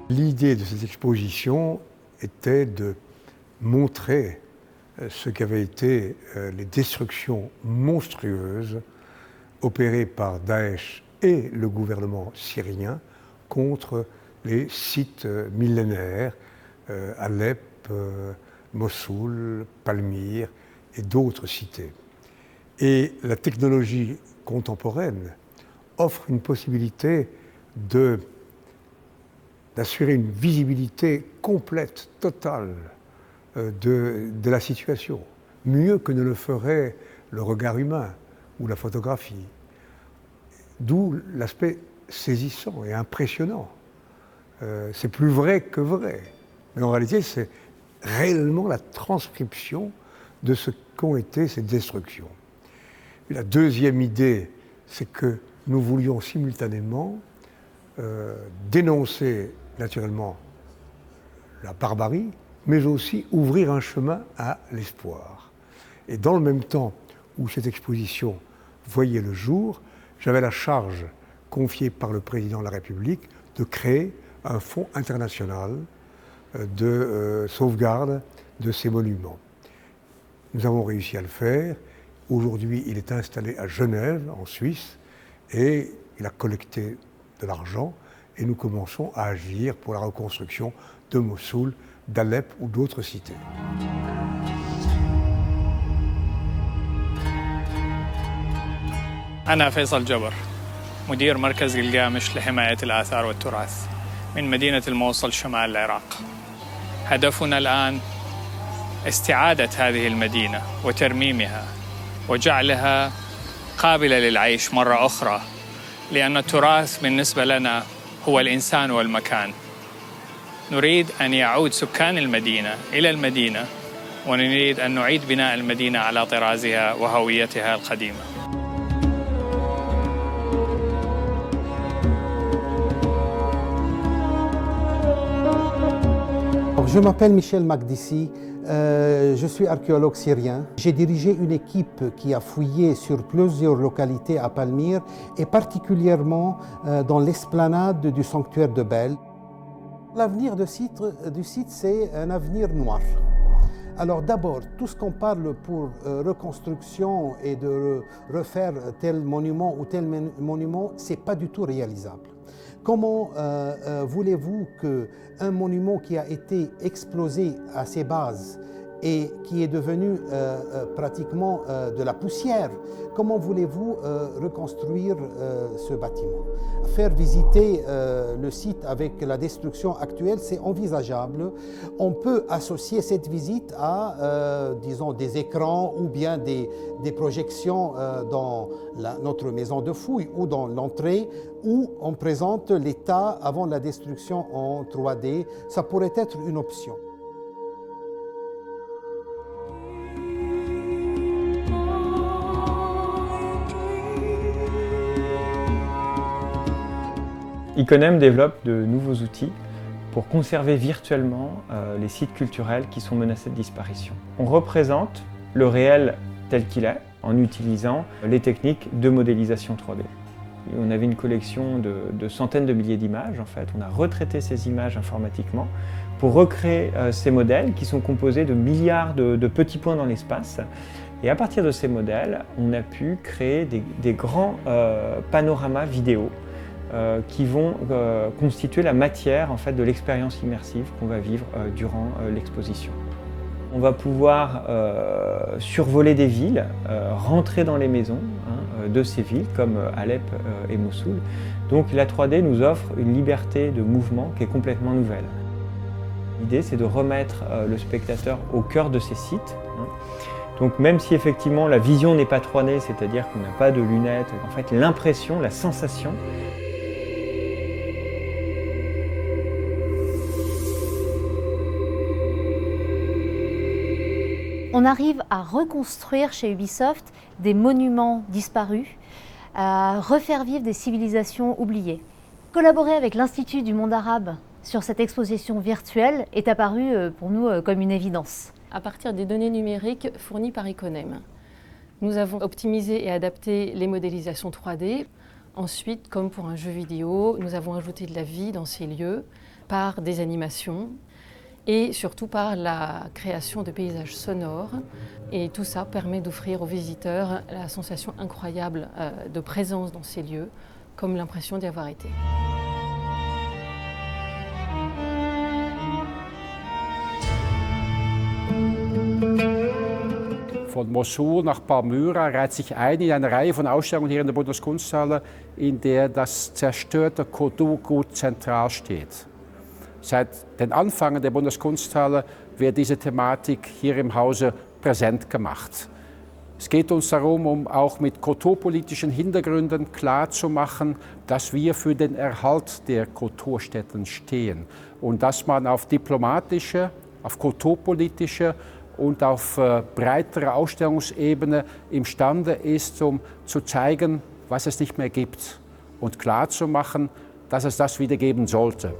L'idée de cette exposition était de montrer ce qu'avaient été les destructions monstrueuses opérées par Daesh et le gouvernement syrien contre les sites millénaires, Alep, Mossoul, Palmyre et d'autres cités. Et la technologie contemporaine offre une possibilité d'assurer une visibilité complète, totale de la situation, mieux que ne le ferait le regard humain ou la photographie. D'où l'aspect saisissant et impressionnant. C'est plus vrai que vrai, mais en réalité c'est réellement la transcription de ce qu'ont été ces destructions. Et la deuxième idée, c'est que nous voulions simultanément dénoncer naturellement la barbarie, mais aussi ouvrir un chemin à l'espoir. Et dans le même temps où cette exposition voyait le jour, j'avais la charge confiée par le président de la République de créer un fonds international de sauvegarde de ces monuments. Nous avons réussi à le faire. Aujourd'hui, il est installé à Genève, en Suisse, et il a collecté de l'argent, et nous commençons à agir pour la reconstruction de Mossoul, d'Alep ou d'autres cités. أنا فيصل جبر مدير مركز قلقامش لحماية الآثار والتراث من مدينة الموصل شمال العراق. هدفنا الآن استعادة هذه المدينة وترميمها وجعلها قابلة للعيش مرة أخرى، لأن التراث بالنسبة لنا هو الإنسان والمكان. نريد أن يعود سكان المدينة إلى المدينة، ونريد أن نعيد بناء المدينة على طرازها وهويتها القديمة. Je m'appelle Michel Makdissi, je suis archéologue syrien. J'ai dirigé une équipe qui a fouillé sur plusieurs localités à Palmyre et particulièrement dans l'esplanade du sanctuaire de Bel. L'avenir du site, c'est un avenir noir. Alors d'abord, tout ce qu'on parle pour reconstruction et de refaire tel monument ou tel monument, ce n'est pas du tout réalisable. Comment voulez-vous qu'un monument qui a été explosé à ses bases et qui est devenu pratiquement de la poussière, comment voulez-vous reconstruire ce bâtiment? Faire visiter le site avec la destruction actuelle, c'est envisageable. On peut associer cette visite à, disons, des écrans ou bien des projections dans notre maison de fouilles ou dans l'entrée, où on présente l'état avant la destruction en 3D. Ça pourrait être une option. Iconem développe de nouveaux outils pour conserver virtuellement les sites culturels qui sont menacés de disparition. On représente le réel tel qu'il est en utilisant les techniques de modélisation 3D. Et on avait une collection de centaines de milliers d'images en fait. On a retraité ces images informatiquement pour recréer ces modèles qui sont composés de milliards de petits points dans l'espace. Et à partir de ces modèles, on a pu créer des grands panoramas vidéo qui vont constituer la matière en fait, de l'expérience immersive qu'on va vivre durant l'exposition. On va pouvoir survoler des villes, rentrer dans les maisons de ces villes comme Alep et Mossoul. Donc la 3D nous offre une liberté de mouvement qui est complètement nouvelle. L'idée c'est de remettre le spectateur au cœur de ces sites. Donc même si effectivement la vision n'est pas 3D, c'est-à-dire qu'on n'a pas de lunettes, en fait l'impression, la sensation, on arrive à reconstruire chez Ubisoft des monuments disparus, à refaire vivre des civilisations oubliées. Collaborer avec l'Institut du monde arabe sur cette exposition virtuelle est apparu pour nous comme une évidence. À partir des données numériques fournies par Iconem, nous avons optimisé et adapté les modélisations 3D. Ensuite, comme pour un jeu vidéo, nous avons ajouté de la vie dans ces lieux par des animations et surtout par la création de paysages sonores. Et tout ça permet d'offrir aux visiteurs la sensation incroyable de présence dans ces lieux, comme l'impression d'y avoir été. Von Mossul nach Palmyra reiht sich ein in eine Reihe von Ausstellungen hier in der Bundeskunsthalle, in der das zerstörte Kulturgut zentral steht. Seit den Anfängen der Bundeskunsthalle wird diese Thematik hier im Hause präsent gemacht. Es geht uns darum, um auch mit kulturpolitischen Hintergründen klarzumachen, dass wir für den Erhalt der Kulturstätten stehen und dass man auf diplomatischer, auf kulturpolitischer und auf breiterer Ausstellungsebene imstande ist, um zu zeigen, was es nicht mehr gibt und klarzumachen, dass es das wieder geben sollte.